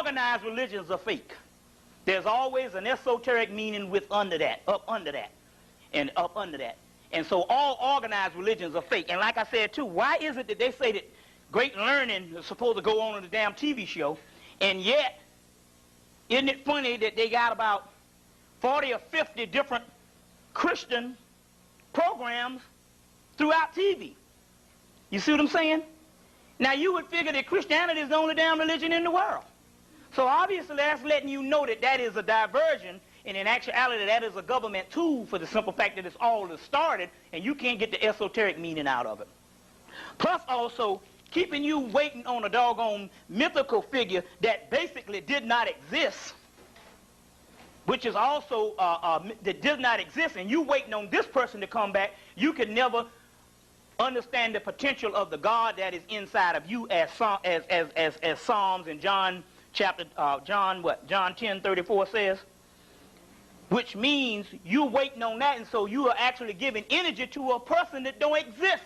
organized religions are fake. There's always an esoteric meaning up under that. And so all organized religions are fake. And like I said too, why is it that they say that great learning is supposed to go on in the damn TV show, and yet, isn't it funny that they got about 40 or 50 different Christian programs throughout TV? You see what I'm saying? Now you would figure that Christianity is the only damn religion in the world. So obviously that's letting you know that that is a diversion, and in actuality that is a government tool for the simple fact that it's all started and you can't get the esoteric meaning out of it. Plus also keeping you waiting on a doggone mythical figure that basically did not exist, which is also, that does not exist, and you waiting on this person to come back. You can never understand the potential of the God that is inside of you, as Psalms and John 10:34 says, which means you're waiting on that, and so you are actually giving energy to a person that don't exist.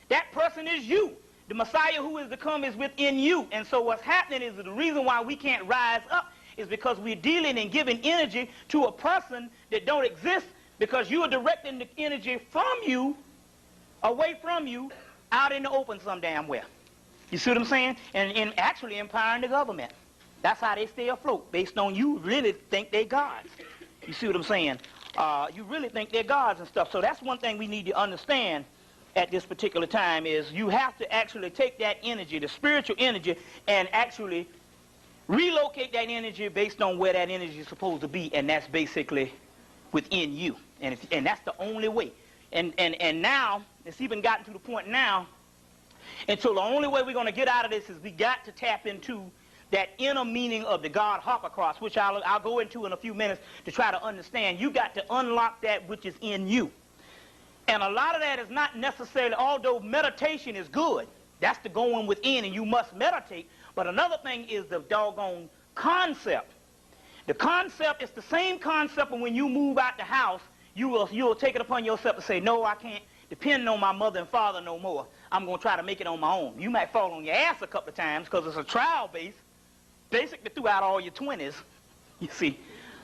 That person is you. The Messiah who is to come is within you. And so what's happening is the reason why we can't rise up is because we're dealing and giving energy to a person that don't exist, because you are directing the energy from you, away from you, out in the open some damn where. You see what I'm saying? And actually empowering the government. That's how they stay afloat, based on you really think they're gods. You see what I'm saying? You really think they're gods and stuff. So that's one thing we need to understand at this particular time, is you have to actually take that energy, the spiritual energy, and actually relocate that energy based on where that energy is supposed to be, and that's basically within you. And that's the only way. And now, it's even gotten to the point now, and so the only way we're going to get out of this is we got to tap into that inner meaning of the God Cross, which I'll go into in a few minutes to try to understand. You got to unlock that which is in you. And a lot of that is not necessarily, although meditation is good, that's the going within, and you must meditate, but another thing is the doggone concept. The concept is the same concept, and when you move out the house, you'll take it upon yourself to say, no, I can't depend on my mother and father no more. I'm going to try to make it on my own. You might fall on your ass a couple of times because it's a trial base, basically throughout all your 20s, you see.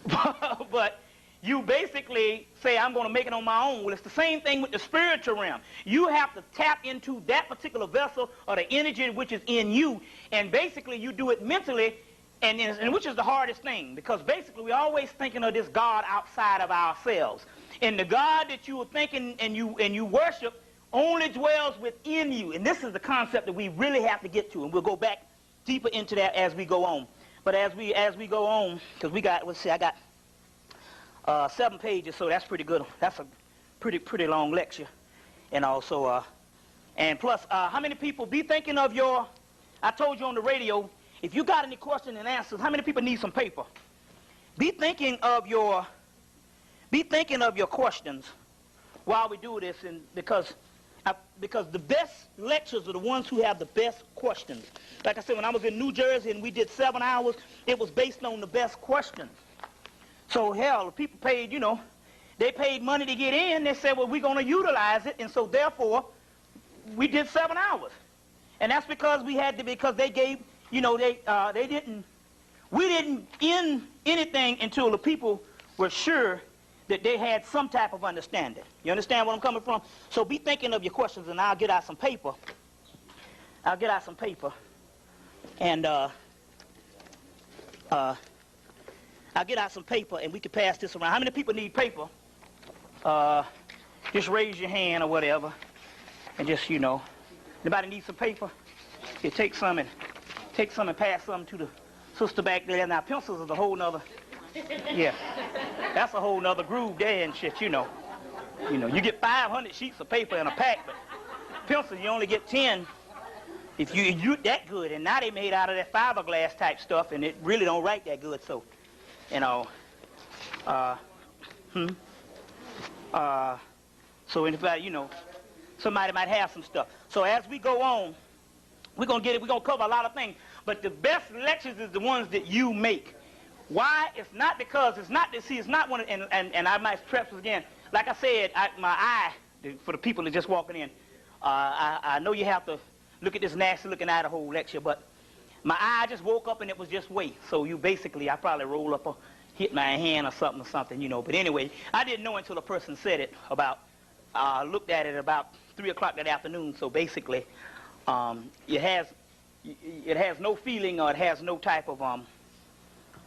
But you basically say, I'm going to make it on my own. Well, it's the same thing with the spiritual realm. You have to tap into that particular vessel or the energy which is in you, and basically you do it mentally, and which is the hardest thing, because basically we're always thinking of this God outside of ourselves. And the God that you are thinking and you worship only dwells within you. And this is the concept that we really have to get to, and we'll go back deeper into that as we go on. But as we go on, because we got, let's see, I got 7 pages, so that's pretty good. That's a pretty long lecture. And also, and plus, how many people be thinking of your, I told you on the radio, if you got any questions and answers, how many people need some paper? Be thinking of your questions while we do this, and because the best lectures are the ones who have the best questions. Like I said, when I was in New Jersey and we did 7 hours, it was based on the best questions. So hell, the people paid, they paid money to get in. They said, well, we're going to utilize it, and so therefore, we did 7 hours. And that's because we had to, because they gave, we didn't end anything until the people were sure that they had some type of understanding. You understand where I'm coming from? So be thinking of your questions, and I'll get out some paper. And I'll get out some paper, and we can pass this around. How many people need paper? Just raise your hand or whatever, and just, anybody need some paper? You take some and pass some to the sister back there. Now, pencils is a whole nother, yeah, that's a whole nother groove there and shit, you get 500 sheets of paper in a pack, but pencils, you only get 10 if you that good. And now they made out of that fiberglass type stuff, and it really don't write that good, so. So anybody, somebody might have some stuff. So as we go on, we're gonna cover a lot of things, but the best lectures is the ones that you make. Why? It's not because, it's not one, and I might stress this again, like I said, my eye, for the people that just walking in, I know you have to look at this nasty looking Idaho lecture, but My eye just woke up and it was just weight. So you basically, I probably roll up or hit my hand or something, you know. But anyway, I didn't know until a person said it about, looked at it about 3 o'clock that afternoon. So basically, it has no feeling, or it has no type of,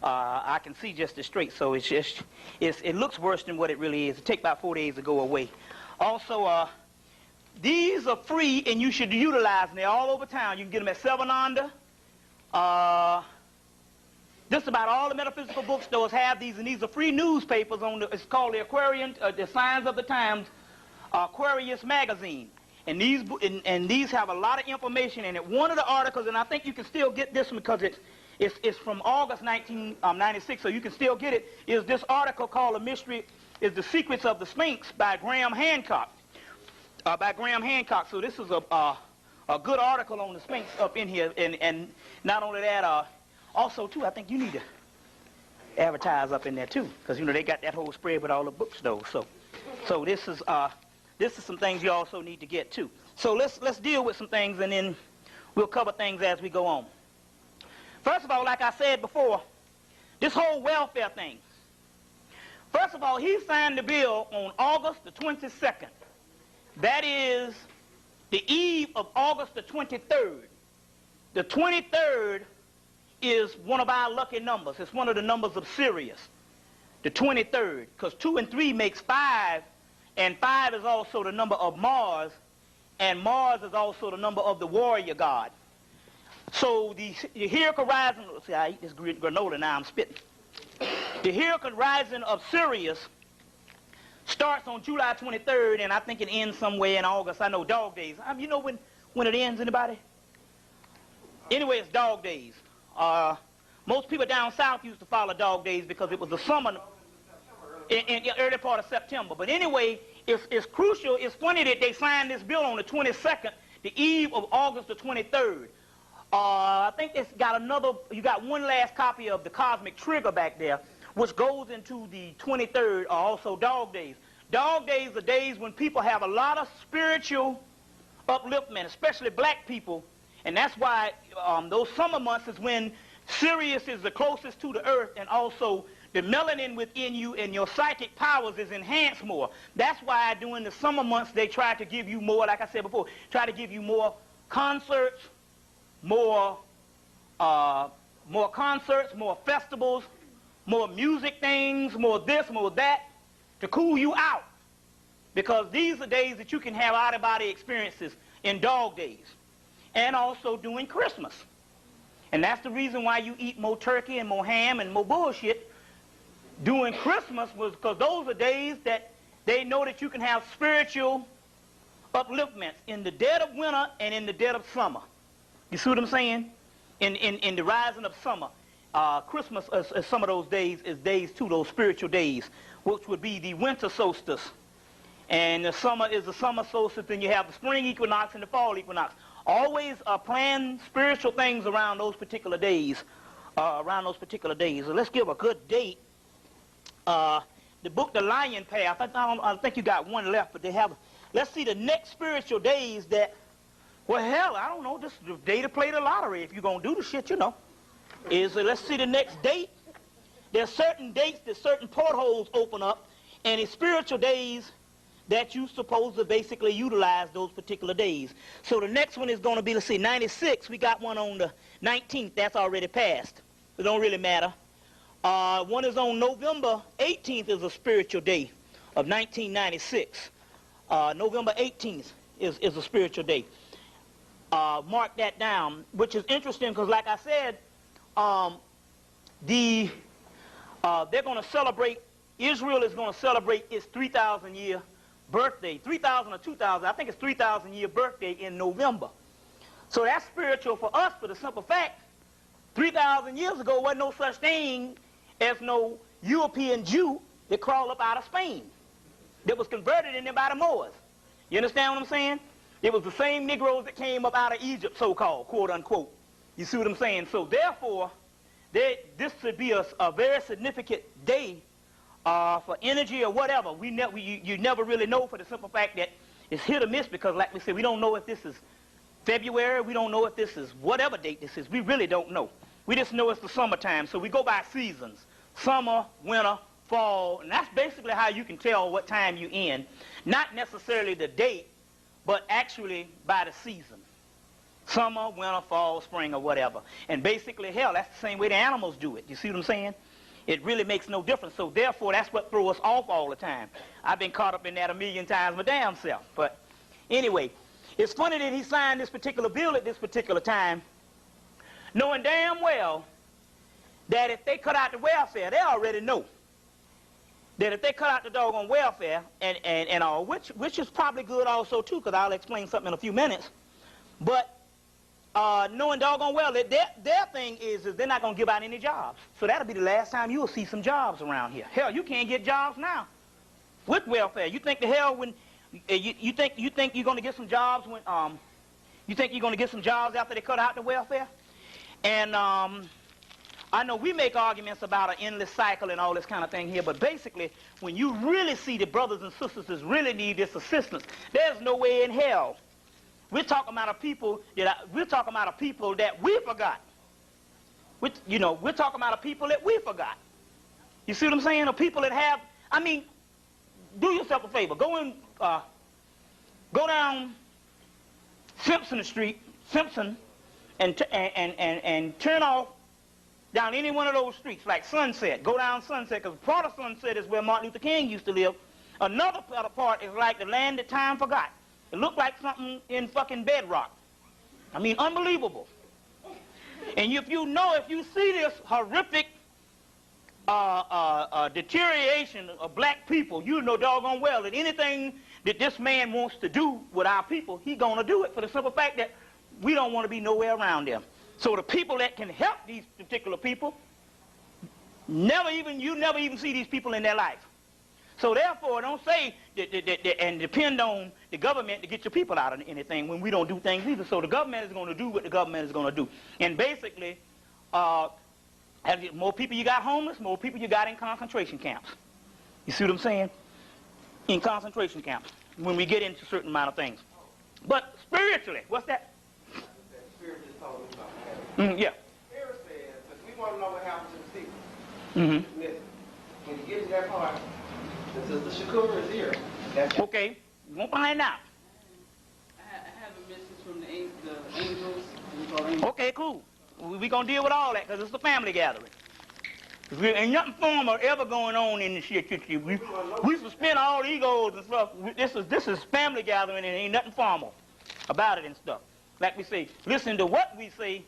I can see just as straight. So it's just, it looks worse than what it really is. It takes about 4 days to go away. Also, these are free and you should utilize them. They're all over town. You can get them at 7 Under. Just about all the metaphysical bookstores have these, and these are free newspapers on the, it's called the Aquarian, the Signs of the Times, Aquarius magazine. And these have a lot of information in it. One of the articles, and I think you can still get this one because it's from August 1996, so you can still get it, is this article called The Secrets of the Sphinx by Graham Hancock. So this is a good article on the Sphinx up in here, and not only that, also too, I think you need to advertise up in there too, because you know they got that whole spread with all the books though. So this is some things you also need to get too. So let's deal with some things, and then we'll cover things as we go on. First of all, like I said before, this whole welfare thing. First of all, he signed the bill on August the 22nd. That is the eve of August the 23rd. The 23rd is one of our lucky numbers. It's one of the numbers of Sirius. The 23rd, because 2 and 3 makes 5, and 5 is also the number of Mars, and Mars is also the number of the warrior god. So the heliacal rising, see, I eat this granola now, I'm spitting. The heliacal rising of Sirius starts on July 23rd, and I think it ends somewhere in August. I know dog days. You know when it ends, anybody? Anyway, it's dog days. Most people down south used to follow dog days because it was the summer in the early part of September. But anyway, it's crucial. It's funny that they signed this bill on the 22nd, the eve of August the 23rd. I think it's got you got one last copy of the Cosmic Trigger back there, which goes into the 23rd, also dog days. Dog days are days when people have a lot of spiritual upliftment, especially black people. And that's why those summer months is when Sirius is the closest to the earth, and also the melanin within you and your psychic powers is enhanced more. That's why during the summer months they try to give you more, like I said before, try to give you more concerts, more festivals, more music things, more this, more that, to cool you out. Because these are days that you can have out-of-body experiences in dog days. And also during Christmas. And that's the reason why you eat more turkey and more ham and more bullshit during Christmas, was because those are days that they know that you can have spiritual upliftments in the dead of winter and in the dead of summer. You see what I'm saying? In the rising of summer. Christmas, some of those days, is days too, those spiritual days, which would be the winter solstice. And the summer is the summer solstice, and you have the spring equinox and the fall equinox. Always plan spiritual things around those particular days. So let's give a good date. The book, The Lion Path, I think you got one left, but they have, let's see the next spiritual days that, well, hell, I don't know, this is the day to play the lottery if you're going to do the shit, you know. Let's see the next date. There's certain dates that certain portholes open up, and it's spiritual days that you're supposed to basically utilize those particular days. So the next one is going to be, let's see, 96. We got one on the 19th. That's already passed. It don't really matter. One is on November 18th is a spiritual day of 1996. November 18th is a spiritual day. Mark that down, which is interesting because, like I said, they're going to celebrate, Israel is going to celebrate its 3,000-year birthday, 3,000 or 2,000, I think it's 3,000-year birthday in November. So that's spiritual for us for the simple fact, 3,000 years ago wasn't no such thing as no European Jew that crawled up out of Spain that was converted in there by the Moors. You understand what I'm saying? It was the same Negroes that came up out of Egypt, so-called, quote unquote. You see what I'm saying? So therefore, this should be a very significant day for energy or whatever. You never really know, for the simple fact that it's hit or miss, because like we said, we don't know if this is February. We don't know if this is whatever date this is. We really don't know. We just know it's the summertime, so we go by seasons. Summer, winter, fall, and that's basically how you can tell what time you're in. Not necessarily the date, but actually by the season. Summer, winter, fall, spring, or whatever. And basically, hell, that's the same way the animals do it. You see what I'm saying? It really makes no difference. So therefore, that's what throws us off all the time. I've been caught up in that a million times my damn self. But anyway, it's funny that he signed this particular bill at this particular time, knowing damn well that if they cut out the welfare, they already know that if they cut out the doggone welfare, and all, which is probably good also too, because I'll explain something in a few minutes, but knowing doggone well that their thing is they're not going to give out any jobs. So that'll be the last time you'll see some jobs around here. Hell, you can't get jobs now with welfare. You think the hell when you think you're going to get some jobs when you think you're going to get some jobs after they cut out the welfare? And I know we make arguments about an endless cycle and all this kind of thing here, but basically, when you really see the brothers and sisters that really need this assistance, there's no way in hell. We're talking about a people that we forgot. We're talking about a people that we forgot. You see what I'm saying? A people that have. I mean, do yourself a favor. Go down Simpson Street, and turn off down any one of those streets, like Sunset. Go down Sunset, because part of Sunset is where Martin Luther King used to live. Another part is like the land that time forgot. It looked like something in fucking bedrock. I mean, unbelievable. And if you see this horrific deterioration of black people, you know doggone well that anything that this man wants to do with our people, he's going to do it for the simple fact that we don't want to be nowhere around them. So the people that can help these particular people, you never even see these people in their life. So therefore, don't say and depend on the government to get your people out of anything when we don't do things either. So the government is going to do what the government is going to do. And basically, as more people you got homeless, more people you got in concentration camps. You see what I'm saying? In concentration camps, when we get into certain amount of things. But spiritually, what's that? Yeah. Spirit says, because we want to know what happened to the people. Mm-hmm. Listen, when you get to that part, Sister Shakur is here. Okay, we'll find out. I have a message from the angels. Okay, cool. We're going to deal with all that because it's a family gathering. Ain't nothing formal ever going on in this shit. We suspend all egos and stuff. This is family gathering and ain't nothing formal about it and stuff. Like we say, listen to what we say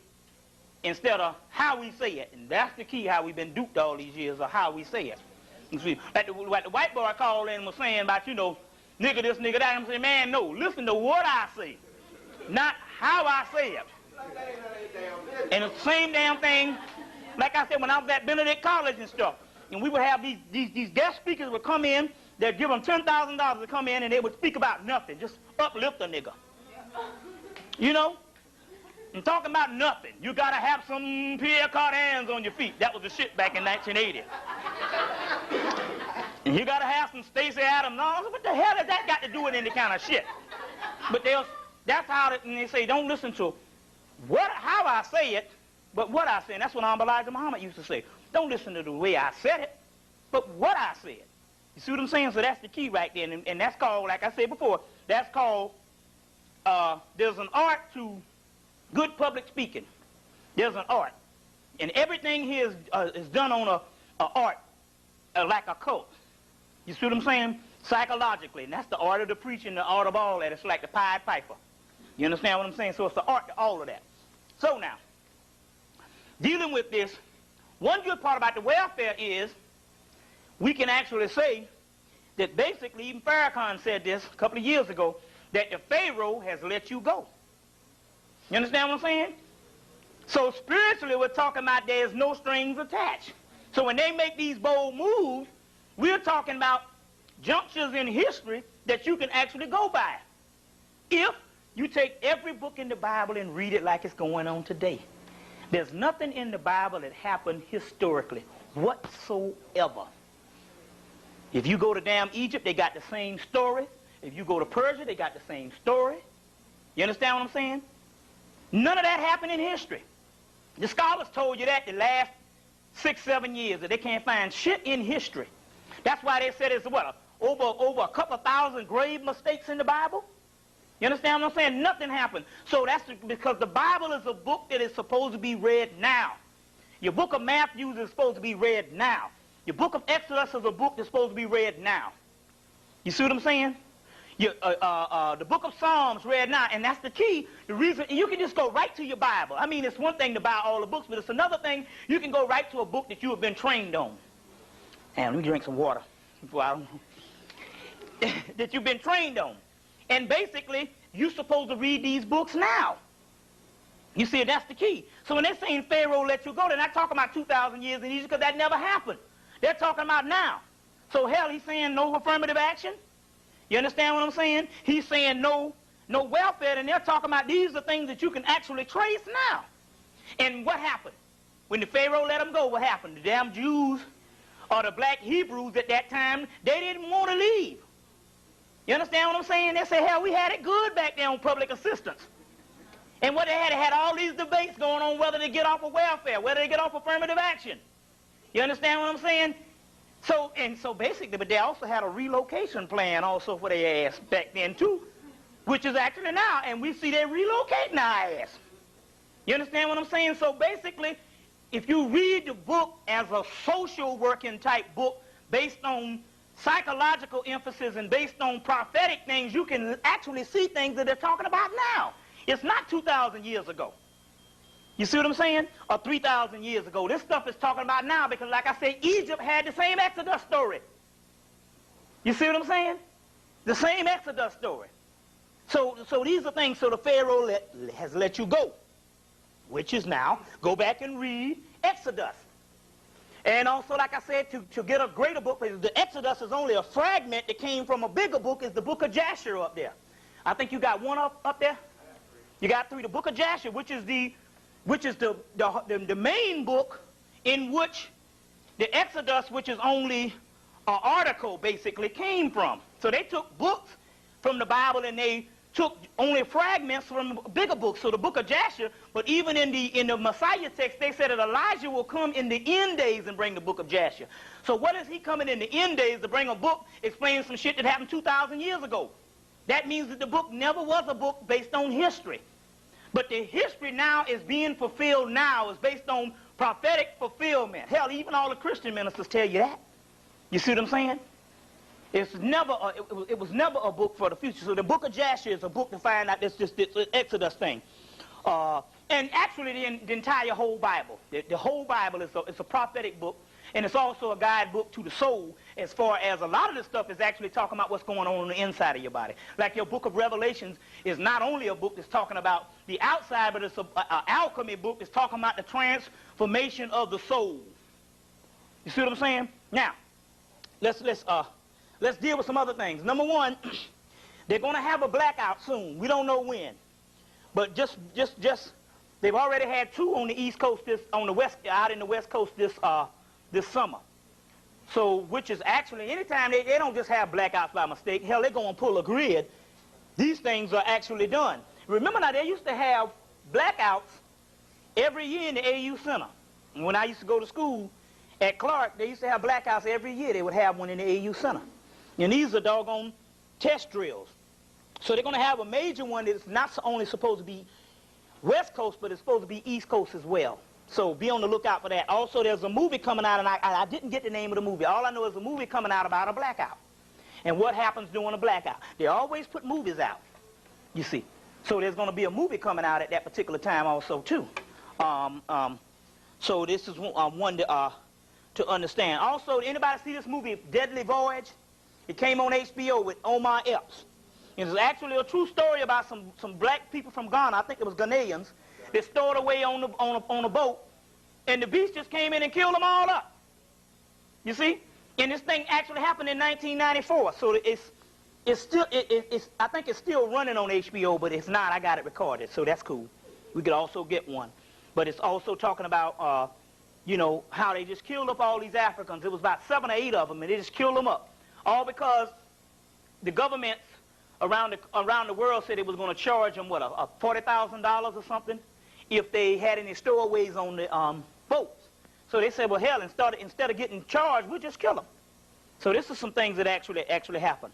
instead of how we say it. And that's the key, how we've been duped all these years, of how we say it. You see, like the white boy called in and was saying about, nigga this, nigga that. I'm saying, man, no, listen to what I say, not how I say it. And the same damn thing, like I said, when I was at Benedict College and stuff, and we would have these guest speakers would come in, they'd give them $10,000 to come in, and they would speak about nothing, just uplift a nigga. You know? And talking about nothing. You got to have some Pierre Cardins on your feet. That was the shit back in 1980. And you got to have some Stacey Adams. No, what the hell has that got to do with any kind of shit? But that's how they say, don't listen to how I say it, but what I say. And that's what Elijah Muhammad used to say. Don't listen to the way I said it, but what I said. You see what I'm saying? So that's the key right there. And that's called, like I said before, that's called, there's an art to good public speaking. There's an art. And everything here is done on a art, like a cult. You see what I'm saying? Psychologically. And that's the art of the preaching, the art of all that. It's like the Pied Piper. You understand what I'm saying? So it's the art to all of that. So now, dealing with this, one good part about the welfare is we can actually say that basically, even Farrakhan said this a couple of years ago, that the Pharaoh has let you go. You understand what I'm saying? So spiritually, we're talking about there's no strings attached. So when they make these bold moves, we're talking about junctures in history that you can actually go by. If you take every book in the Bible and read it like it's going on today. There's nothing in the Bible that happened historically whatsoever. If you go to damn Egypt, they got the same story. If you go to Persia, they got the same story. You understand what I'm saying? None of that happened in history. The scholars told you that the last 6, 7 years, that they can't find shit in history. That's why they said it's what, over a couple thousand grave mistakes in the Bible. You understand what I'm saying? Nothing happened. So that's because the Bible is a book that is supposed to be read now. Your book of Matthew is supposed to be read now. Your book of Exodus is a book that's supposed to be read now. You see what I'm saying? The book of Psalms read now, and that's the key. The reason you can just go right to your Bible. I mean, it's one thing to buy all the books, but it's another thing you can go right to a book that you have been trained on. And let me drink some water that you've been trained on. And basically, you're supposed to read these books now. You see, that's the key. So when they're saying Pharaoh let you go, they're not talking about 2,000 years in Egypt because that never happened. They're talking about now. So hell, he's saying no affirmative action. You understand what I'm saying? He's saying no welfare, and they're talking about these are things that you can actually trace now. And what happened? When the Pharaoh let them go, what happened? The damn Jews or the black Hebrews at that time, they didn't want to leave. You understand what I'm saying? They say, hell, we had it good back there on public assistance. And what they had all these debates going on whether they get off of welfare, whether they get off affirmative action. You understand what I'm saying? So basically, but they also had a relocation plan also for their ass back then too, which is actually now, and we see they relocating our ass. You understand what I'm saying? So basically, if you read the book as a social working type book based on psychological emphasis and based on prophetic things, you can actually see things that they're talking about now. It's not 2,000 years ago. You see what I'm saying? Or 3,000 years ago. This stuff is talking about now because, like I say, Egypt had the same Exodus story. You see what I'm saying? The same Exodus story. So these are things, so the Pharaoh has let you go, which is now, go back and read Exodus. And also, like I said, to get a greater book, the Exodus is only a fragment that came from a bigger book, is the book of Jasher up there. I think you got one up there. You got 3. The book of Jasher, which is the main book in which the Exodus, which is only an article, basically came from. So they took books from the Bible and they took only fragments from bigger books. So the book of Jasher, but even in the Messiah text, they said that Elijah will come in the end days and bring the book of Jasher. So what is he coming in the end days to bring a book explaining some shit that happened 2,000 years ago? That means that the book never was a book based on history. But the history now is being fulfilled now, is based on prophetic fulfillment. Hell, even all the Christian ministers tell you that. You see what I'm saying? It was never a book for the future. So the book of Jasher is a book to find out this Exodus thing. And actually the entire whole Bible. The whole Bible is a prophetic book, and it's also a guidebook to the soul, as far as a lot of this stuff is actually talking about what's going on the inside of your body. Like your book of Revelations is not only a book that's talking about the outside, but it's an alchemy book that's talking about the transformation of the soul. You see what I'm saying? Now, let's deal with some other things. Number one, they're going to have a blackout soon. We don't know when. But just they've already had 2 on the East Coast, out in the West Coast this summer. So, which is actually, anytime they don't just have blackouts by mistake. Hell, they're going to pull a grid. These things are actually done. Remember now, they used to have blackouts every year in the AU Center. And when I used to go to school at Clark, they used to have blackouts every year. They would have one in the AU Center. And these are doggone test drills. So they're going to have a major one that's not only supposed to be West Coast, but it's supposed to be East Coast as well. So be on the lookout for that. Also, there's a movie coming out, and I didn't get the name of the movie. All I know is a movie coming out about a blackout. And what happens during a blackout. They always put movies out, you see. So there's going to be a movie coming out at that particular time also, too. So this is one to understand. Also, anybody see this movie, Deadly Voyage? It came on HBO with Omar Epps. It's actually a true story about some black people from Ghana. I think it was Ghanaians. They stored away on a boat, and the beast just came in and killed them all up. You see? And this thing actually happened in 1994. So it's still, I think it's still running on HBO, but it's not. I got it recorded, so that's cool. We could also get one. But it's also talking about, you know, how they just killed up all these Africans. It was about 7 or 8 of them, and they just killed them up. All because the governments around the world said it was going to charge them, what, a $40,000 or something if they had any stowaways on the boats. So they said, well, hell, instead of getting charged, we'll just kill them. So this is some things that actually happened.